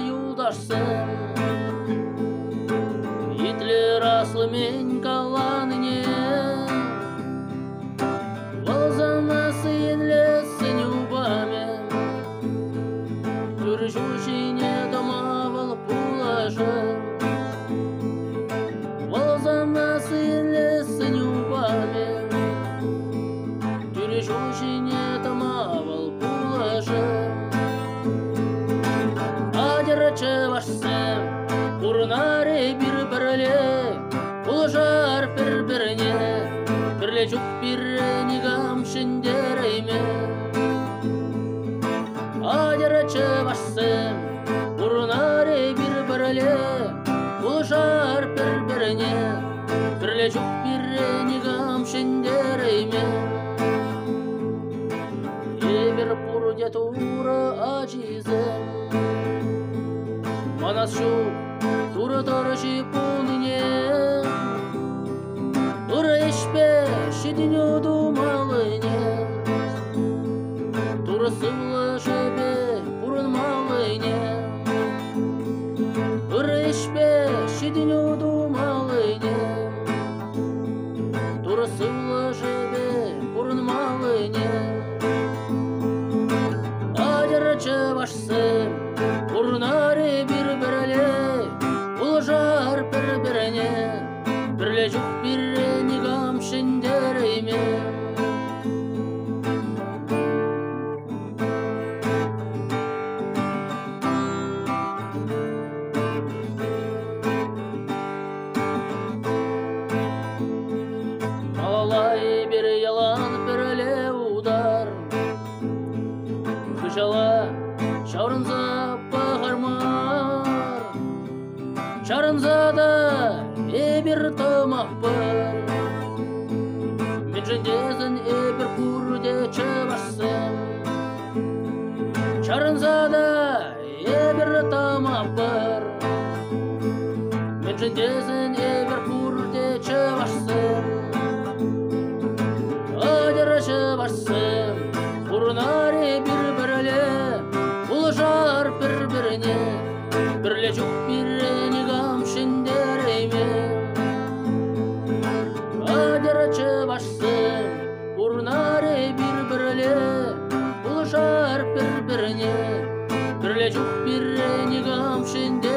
юлдашсың. Итлер аслы мен каланыне, волзанасы енлесін юбамен, жүржушіне домавал пулажын. Волзанасы енлесін юбамен, жүржушіне домавал пулажын. Адырачы башсым, урнаре bir-birle, улжар bir-birine, бірле жүк біріне қамшындерейме. Адырачы башсым, урнаре bir-birle, улжар bir-birine, бірле жүк біріне қамшындерейме. Евер пурде тура ачизым, манас жүк тура тараши пулыне. Тура ешпе шедіню думалыне, тура сывлы жебе пурын малыне. Тура ешпе шедіню думалыне, тура сывлы жебе пурын малыне. Адырачы башсым, урнаре bir-birle, улжар bir-birine, бірле жүк біріне қамшындерейме. Алалай бір ялан бірле удар, күшала шаурынза бағармар, шарынзада bir tamah var. Мен жендезін бір пурде чыбашсым, шарынзада бір тамah var. Мен жендезін бір пурде чыбашсым, адырачы башсым, урнаре bir-birle, улжар bir-birine, бірле жүк біріне қамшындерейме. Адырачы башсым, урнаре bir-birle, улжар bir-birine, бірле жүк біріне қамшындерейме.